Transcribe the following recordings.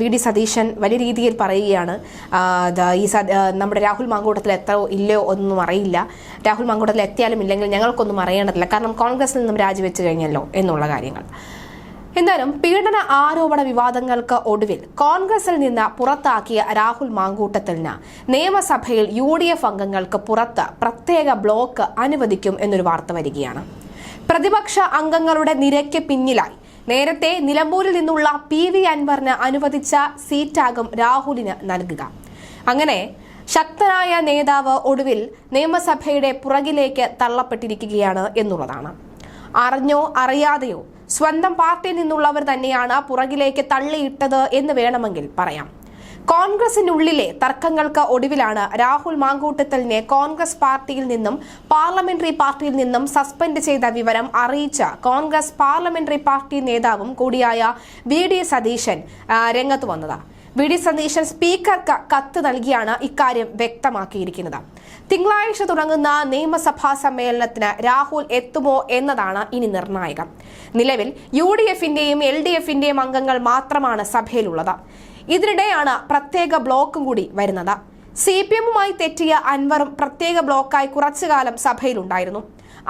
VD. Satheesan വലിയ രീതിയിൽ പറയുകയാണ് നമ്മുടെ രാഹുൽ മാങ്കൂട്ടത്തിൽ എത്തോ ഇല്ലയോ ഒന്നും അറിയില്ല. രാഹുൽ മാങ്കൂട്ടത്തിൽ എത്തിയാലും ഇല്ലെങ്കിൽ ഞങ്ങൾക്കൊന്നും അറിയേണ്ടതില്ല, കാരണം കോൺഗ്രസിൽ നിന്നും രാജിവെച്ച് കഴിഞ്ഞല്ലോ എന്നുള്ള കാര്യങ്ങൾ. എന്തായാലും പീഡന ആരോപണ വിവാദങ്ങൾക്ക് ഒടുവിൽ കോൺഗ്രസിൽ നിന്ന് പുറത്താക്കിയ രാഹുൽ മാങ്കൂട്ടത്തിന് നിയമസഭയിൽ UDF അംഗങ്ങൾക്ക് പുറത്ത് പ്രത്യേക ബ്ലോക്ക് അനുവദിക്കും എന്നൊരു വാർത്ത വരികയാണ്. പ്രതിപക്ഷ അംഗങ്ങളുടെ നിരയ്ക്ക് പിന്നിലായി നേരത്തെ നിലമ്പൂരിൽ നിന്നുള്ള PV അൻവറിന് അനുവദിച്ച സീറ്റാകും രാഹുലിന് നൽകുക. അങ്ങനെ ശക്തനായ നേതാവ് ഒടുവിൽ നിയമസഭയുടെ പുറകിലേക്ക് തള്ളപ്പെട്ടിരിക്കുകയാണ് എന്നുള്ളതാണ്. അറിഞ്ഞോ അറിയാതെയോ സ്വന്തം പാർട്ടിയിൽ നിന്നുള്ളവർ തന്നെയാണ് പുറകിലേക്ക് തള്ളിയിട്ടത് എന്ന് വേണമെങ്കിൽ പറയാം. കോൺഗ്രസിനുള്ളിലെ തർക്കങ്ങൾക്ക് ഒടുവിലാണ് രാഹുൽ മാങ്കൂട്ടത്തിലിനെ കോൺഗ്രസ് പാർട്ടിയിൽ നിന്നും പാർലമെന്ററി പാർട്ടിയിൽ നിന്നും സസ്പെൻഡ് ചെയ്ത വിവരം അറിയിച്ച കോൺഗ്രസ് പാർലമെന്ററി പാർട്ടി നേതാവും കൂടിയായ വി.ഡി. സതീശൻ രംഗത്ത് വന്നത്. വി.ഡി. സതീശൻ സ്പീക്കർക്ക് കത്ത് നൽകിയാണ് ഇക്കാര്യം വ്യക്തമാക്കിയിരിക്കുന്നത്. തിങ്കളാഴ്ച തുടങ്ങുന്ന നിയമസഭാ സമ്മേളനത്തിന് രാഹുൽ എത്തുമോ എന്നതാണ് ഇനി നിർണായകം. നിലവിൽ UDFന്റെയും LDFന്റെയും അംഗങ്ങൾ മാത്രമാണ് സഭയിലുള്ളത്. ഇതിനിടെയാണ് പ്രത്യേക ബ്ലോക്കും കൂടി വരുന്നത്. CPMുമായി തെറ്റിയ അൻവറും പ്രത്യേക ബ്ലോക്കായി കുറച്ചുകാലം സഭയിലുണ്ടായിരുന്നു.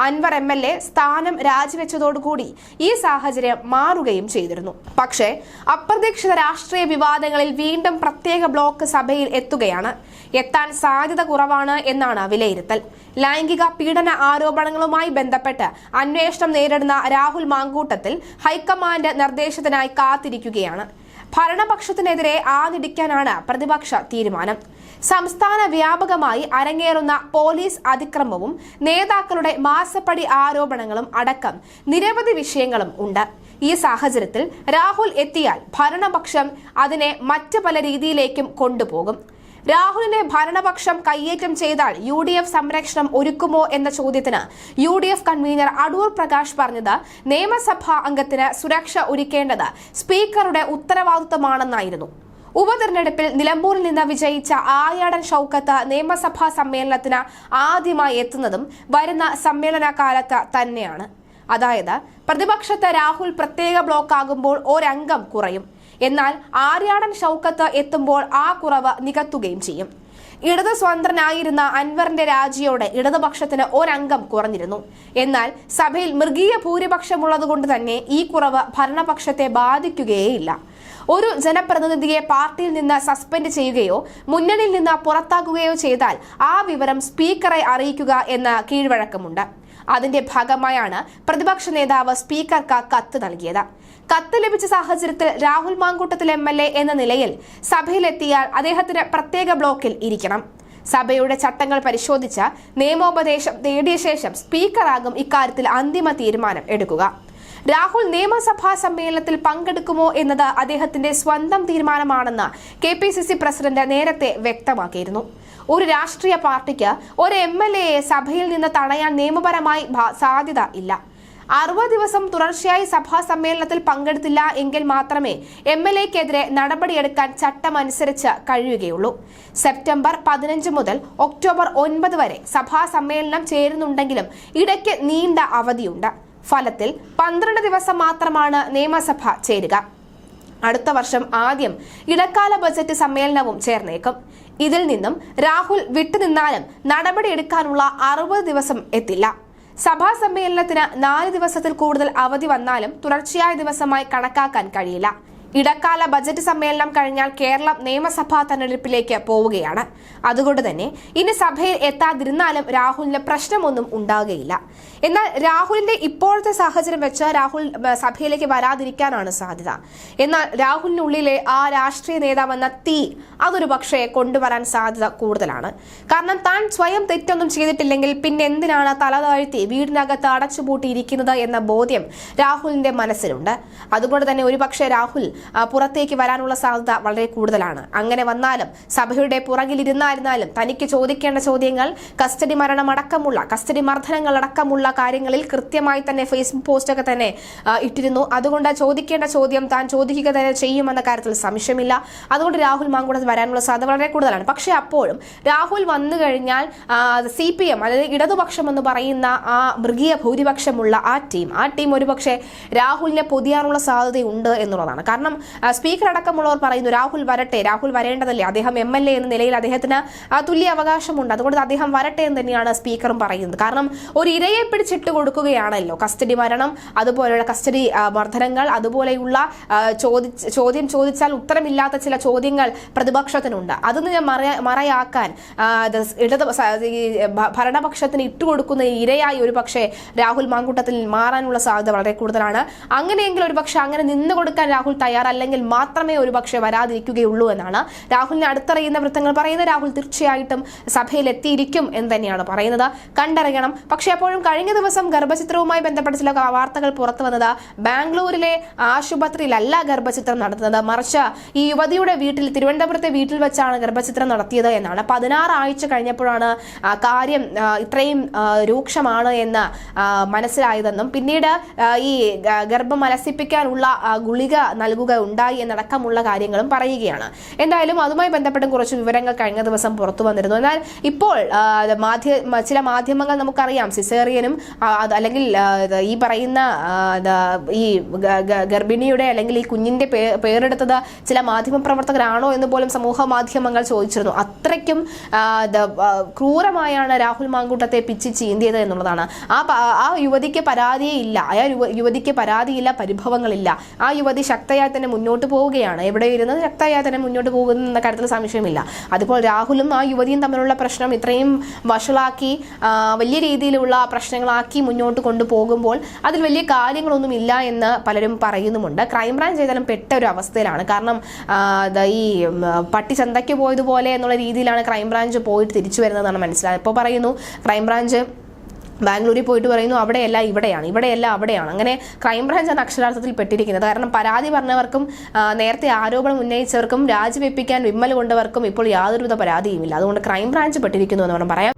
അൻവർ MLA സ്ഥാനം രാജിവെച്ചതോടുകൂടി ഈ സാഹചര്യം മാറുകയും ചെയ്തിരുന്നു. പക്ഷേ അപ്രതീക്ഷിത രാഷ്ട്രീയ വിവാദങ്ങളിൽ വീണ്ടും പ്രത്യേക ബ്ലോക്ക് സഭയിൽ എത്തുകയാണ്. എത്താൻ സാധ്യത കുറവാണ് എന്നാണ് വിലയിരുത്തൽ. ലൈംഗിക പീഡന ആരോപണങ്ങളുമായി ബന്ധപ്പെട്ട് അന്വേഷണം നേരിടുന്ന രാഹുൽ മാങ്കൂട്ടത്തിൽ ഹൈക്കമാൻഡ് നിർദ്ദേശത്തിനായി കാത്തിരിക്കുകയാണ്. ഭരണപക്ഷത്തിനെതിരെ ആഞ്ഞടിക്കാനാണ് പ്രതിപക്ഷ തീരുമാനം. സംസ്ഥാന വ്യാപകമായി അരങ്ങേറുന്ന പോലീസ് അതിക്രമവും നേതാക്കളുടെ മാസപ്പടി ആരോപണങ്ങളും അടക്കം നിരവധി വിഷയങ്ങളും ഉണ്ട്. ഈ സാഹചര്യത്തിൽ രാഹുൽ എത്തിയാൽ ഭരണപക്ഷം അതിനെ മറ്റ് പല രീതിയിലേക്കും കൊണ്ടുപോകും. രാഹുലിനെ ഭരണപക്ഷം കയ്യേറ്റം ചെയ്താൽ UDF സംരക്ഷണം ഒരുക്കുമോ എന്ന ചോദ്യത്തിന് UDF കൺവീനർ അടൂർ പ്രകാശ് പറഞ്ഞത് നിയമസഭാ അംഗത്തിന് സുരക്ഷ ഒരുക്കേണ്ടത് സ്പീക്കറുടെ ഉത്തരവാദിത്തമാണെന്നായിരുന്നു. ഉപതെരഞ്ഞെടുപ്പിൽ നിലമ്പൂരിൽ നിന്ന് വിജയിച്ച ആയാടൻ ഷൗക്കത്ത് നിയമസഭാ സമ്മേളനത്തിന് ആദ്യമായി എത്തുന്നതും വരുന്ന സമ്മേളന കാലത്ത് തന്നെയാണ്. അതായത് പ്രതിപക്ഷത്ത് രാഹുൽ പ്രത്യേക ബ്ലോക്കാകുമ്പോൾ ഒരംഗം കുറയും. എന്നാൽ ആര്യാടൻ ഷൗക്കത്ത് എത്തുമ്പോൾ ആ കുറവ് നികത്തുകയും ചെയ്യും. ഇടത് സ്വതന്ത്രനായിരുന്ന അൻവറിന്റെ രാജിയോടെ ഇടതുപക്ഷത്തിന് ഒരംഗം കുറഞ്ഞിരുന്നു. എന്നാൽ സഭയിൽ മൃഗീയ ഭൂരിപക്ഷമുള്ളതുകൊണ്ട് തന്നെ ഈ കുറവ് ഭരണപക്ഷത്തെ ബാധിക്കുകയേയില്ല. ഒരു ജനപ്രതിനിധിയെ പാർട്ടിയിൽ നിന്ന് സസ്പെൻഡ് ചെയ്യുകയോ മുന്നണിയിൽ നിന്ന് പുറത്താക്കുകയോ ചെയ്താൽ ആ വിവരം സ്പീക്കറെ അറിയിക്കുക എന്ന കീഴ്വഴക്കമുണ്ട്. അതിന്റെ ഭാഗമായാണ് പ്രതിപക്ഷ നേതാവ് സ്പീക്കർക്ക് കത്ത് നൽകിയത്. കത്ത് ലഭിച്ച സാഹചര്യത്തിൽ രാഹുൽ മാങ്കൂട്ടത്തിൽ MLA എന്ന നിലയിൽ സഭയിലെത്തിയാൽ അദ്ദേഹത്തിന് പ്രത്യേക ബ്ലോക്കിൽ ഇരിക്കണം. സഭയുടെ ചട്ടങ്ങൾ പരിശോധിച്ച് നിയമോപദേശം നേടിയ ശേഷം സ്പീക്കറാകും ഇക്കാര്യത്തിൽ അന്തിമ തീരുമാനം എടുക്കുക. രാഹുൽ നിയമസഭാ സമ്മേളനത്തിൽ പങ്കെടുക്കുമോ എന്നത് അദ്ദേഹത്തിന്റെ സ്വന്തം തീരുമാനമാണെന്ന് KPCC പ്രസിഡന്റ് നേരത്തെ വ്യക്തമാക്കിയിരുന്നു. ഒരു രാഷ്ട്രീയ പാർട്ടിക്ക് ഒരു MLAയെ സഭയിൽ നിന്ന് തടയാൻ നിയമപരമായി സാധ്യത ഇല്ല. 60 ദിവസം തുടർച്ചയായി സഭാ സമ്മേളനത്തിൽ പങ്കെടുത്തില്ല എങ്കിൽ മാത്രമേ MLAക്കെതിരെ നടപടിയെടുക്കാൻ ചട്ടമനുസരിച്ച് കഴിയുകയുള്ളൂ. സെപ്റ്റംബർ 15 മുതൽ ഒക്ടോബർ 9 വരെ സഭാ സമ്മേളനം ചേരുന്നുണ്ടെങ്കിലും ഇടയ്ക്ക് നീണ്ട അവധിയുണ്ട്. ഫലത്തിൽ 12 ദിവസം മാത്രമാണ് നിയമസഭ ചേരുക. അടുത്ത വർഷം ആദ്യം ഇടക്കാല ബജറ്റ് സമ്മേളനവും ചേർന്നേക്കും. ഇതിൽ നിന്നും രാഹുൽ വിട്ടുനിന്നാലും നടപടിയെടുക്കാനുള്ള 60 ദിവസം എത്തില്ല. സഭാ സമ്മേളനത്തിന് 4 ദിവസത്തിൽ കൂടുതൽ അവധി വന്നാലും തുടർച്ചയായ ദിവസമായി കണക്കാക്കാൻ കഴിയില്ല. ഇടക്കാല ബജറ്റ് സമ്മേളനം കഴിഞ്ഞാൽ കേരളം നിയമസഭാ തെരഞ്ഞെടുപ്പിലേക്ക് പോവുകയാണ്. അതുകൊണ്ട് തന്നെ ഇനി സഭയിൽ എത്താതിരുന്നാലും രാഹുലിന് പ്രശ്നമൊന്നും ഉണ്ടാകുകയില്ല. എന്നാൽ രാഹുലിന്റെ ഇപ്പോഴത്തെ സാഹചര്യം വെച്ച് രാഹുൽ സഭയിലേക്ക് വരാതിരിക്കാനാണ് സാധ്യത. എന്നാൽ രാഹുലിനുള്ളിലെ ആ രാഷ്ട്രീയ നേതാവെന്ന തീ അതൊരു പക്ഷേ കൊണ്ടുവരാൻ സാധ്യത കൂടുതലാണ്. കാരണം താൻ സ്വയം തെറ്റൊന്നും ചെയ്തിട്ടില്ലെങ്കിൽ പിന്നെ എന്തിനാണ് തല താഴ്ത്തി വീടിനകത്ത് അടച്ചുപൂട്ടിയിരിക്കുന്നത് എന്ന ബോധ്യം രാഹുലിന്റെ മനസ്സിലുണ്ട്. അതുകൊണ്ട് തന്നെ ഒരുപക്ഷെ രാഹുൽ പുറത്തേക്ക് വരാനുള്ള സാധ്യത വളരെ കൂടുതലാണ്. അങ്ങനെ വന്നാലും സഭയുടെ പുറകിലിരുന്നായിരുന്നാലും തനിക്ക് ചോദിക്കേണ്ട ചോദ്യങ്ങൾ കസ്റ്റഡി മർദ്ദനങ്ങൾ അടക്കമുള്ള കാര്യങ്ങളിൽ കൃത്യമായി തന്നെ ഫേസ്ബുക്ക് പോസ്റ്റൊക്കെ തന്നെ ഇട്ടിരുന്നു. അതുകൊണ്ട് ചോദിക്കേണ്ട ചോദ്യം താൻ ചോദിക്കുക തന്നെ ചെയ്യുമെന്ന കാര്യത്തിൽ സംശയമില്ല. അതുകൊണ്ട് രാഹുൽ മാങ്കൂട്ടത്തിൽ വരാനുള്ള സാധ്യത വളരെ കൂടുതലാണ്. പക്ഷേ അപ്പോഴും രാഹുൽ വന്നു കഴിഞ്ഞാൽ CPM അല്ലെങ്കിൽ ഇടതുപക്ഷം എന്ന് പറയുന്ന ആ മൃഗീയ ഭൂരിപക്ഷമുള്ള ആ ടീം ഒരുപക്ഷെ രാഹുലിനെ പൊതിയാനുള്ള സാധ്യതയുണ്ട് എന്നുള്ളതാണ്. കാരണം കാരണം സ്പീക്കർ അടക്കമുള്ളവർ പറയുന്നു രാഹുൽ വരട്ടെ, രാഹുൽ വരേണ്ടതല്ലേ, അദ്ദേഹം MLA എന്ന നിലയിൽ അദ്ദേഹത്തിന് തുല്യ അവകാശമുണ്ട്, അതുകൊണ്ട് അദ്ദേഹം വരട്ടെ എന്ന് തന്നെയാണ് സ്പീക്കറും പറയുന്നത്. കാരണം ഒരു ഇരയെ പിടിച്ചിട്ട് കൊടുക്കുകയാണല്ലോ, കസ്റ്റഡി മരണം, അതുപോലെയുള്ള കസ്റ്റഡി മർദ്ദനങ്ങൾ, അതുപോലെയുള്ള ചോദ്യം ചോദിച്ചാൽ ഉത്തരമില്ലാത്ത ചില ചോദ്യങ്ങൾ പ്രതിപക്ഷത്തിനുണ്ട്. അതൊന്ന് ഞാൻ മറയാക്കാൻ ഭരണപക്ഷത്തിന് ഇട്ടുകൊടുക്കുന്ന ഇരയായി ഒരു പക്ഷേ രാഹുൽ മാങ്കൂട്ടത്തിൽ മാറാനുള്ള സാധ്യത വളരെ കൂടുതലാണ്. അങ്ങനെയെങ്കിൽ ഒരു പക്ഷേ അങ്ങനെ നിന്നു കൊടുക്കാൻ രാഹുൽ തയ്യാറല്ലെങ്കിൽ മാത്രമേ ഒരു പക്ഷേ വരാതിരിക്കുകയുള്ളൂ എന്നാണ് രാഹുലിനെ അടുത്തറിയുന്ന വൃത്തങ്ങൾ പറയുന്നത്. രാഹുൽ തീർച്ചയായിട്ടും സഭയിൽ എത്തിയിരിക്കും എന്ന് തന്നെയാണ് പറയുന്നത്. കണ്ടറിയണം. പക്ഷേ അപ്പോഴും കഴിഞ്ഞ ദിവസം ഗർഭചിത്രവുമായി ബന്ധപ്പെട്ട ചില വാർത്തകൾ പുറത്തു വന്നത് ബാംഗ്ലൂരിലെ ആശുപത്രിയിലല്ല ഗർഭചിത്രം നടത്തുന്നത്, മറിച്ച് ഈ യുവതിയുടെ വീട്ടിൽ, തിരുവനന്തപുരത്തെ വീട്ടിൽ വെച്ചാണ് ഗർഭചിത്രം നടത്തിയത് എന്നാണ്. 16 ആഴ്ച കഴിഞ്ഞപ്പോഴാണ് കാര്യം ഇത്രയും രൂക്ഷമാണ് എന്ന് മനസ്സിലായതെന്നും പിന്നീട് ഈ ഗർഭം അലസിപ്പിക്കാനുള്ള ഗുളിക നൽകുക ഉണ്ടായി എന്നടക്കമുള്ള കാര്യങ്ങളും പറയുകയാണ്. എന്തായാലും അതുമായി ബന്ധപ്പെട്ടും കുറച്ച് വിവരങ്ങൾ കഴിഞ്ഞ ദിവസം പുറത്തു വന്നിരുന്നു. എന്നാൽ ഇപ്പോൾ ചില മാധ്യമങ്ങൾ നമുക്കറിയാം സിസേറിയനും അല്ലെങ്കിൽ ഈ പറയുന്ന ഈ ഗർഭിണിയുടെ അല്ലെങ്കിൽ ഈ കുഞ്ഞിന്റെ പേരെടുത്തത് ചില മാധ്യമപ്രവർത്തകരാണോ എന്ന് പോലും സമൂഹ മാധ്യമങ്ങൾ ചോദിച്ചിരുന്നു. അത്രയ്ക്കും ക്രൂരമായാണ് രാഹുൽ മാങ്കൂട്ടത്തെ പിച്ചി ചീന്തിയത് എന്നുള്ളതാണ്. ആ യുവതിക്ക് പരാതിയേ ഇല്ല, യുവതിക്ക് പരാതിയില്ല, പരിഭവങ്ങളില്ല. ആ യുവതി ശക്തയായി തന്നെ മുന്നോട്ട് പോവുകയാണ്, എവിടെ ഇരുന്നത് ശക്തയായി തന്നെ മുന്നോട്ട് പോകുന്ന കാര്യത്തിൽ സംശയമില്ല. അതുപോലെ രാഹുലും ആ യുവതിയും തമ്മിലുള്ള പ്രശ്നം ഇത്രയും വഷളാക്കി വലിയ രീതിയിലുള്ള പ്രശ്നങ്ങളാക്കി മുന്നോട്ട് കൊണ്ടുപോകുമ്പോൾ അതിൽ വലിയ കാര്യങ്ങളൊന്നും ഇല്ല എന്ന് പലരും പറയുന്നുമുണ്ട്. ക്രൈംബ്രാഞ്ച് ഏതായാലും പെട്ട ഒരു അവസ്ഥയിലാണ്. കാരണം ഈ പട്ടി ചന്തയ്ക്ക് പോയതുപോലെ എന്നുള്ള രീതിയിലാണ് ക്രൈംബ്രാഞ്ച് പോയിട്ട് തിരിച്ചു വരുന്നതെന്നാണ് മനസ്സിലായത്. ഇപ്പോൾ പറയുന്നു ക്രൈംബ്രാഞ്ച് ബാംഗ്ലൂരിൽ പോയിട്ട് പറയുന്നു അവിടെയല്ല ഇവിടെയാണ്, ഇവിടെയല്ല അവിടെയാണ്. അങ്ങനെ ക്രൈംബ്രാഞ്ചാണ് അക്ഷരാർത്ഥത്തിൽ പെട്ടിരിക്കുന്നത്. കാരണം പരാതി പറഞ്ഞവർക്കും നേരത്തെ ആരോപണം ഉന്നയിച്ചവർക്കും രാജിവെപ്പിക്കാൻ വിമ്മൽ കൊണ്ടവർക്കും ഇപ്പോൾ യാതൊരുവിധ പരാതിയുമില്ല. അതുകൊണ്ട് ക്രൈംബ്രാഞ്ച് പെട്ടിരിക്കുന്നു എന്ന് വേണം പറയാം.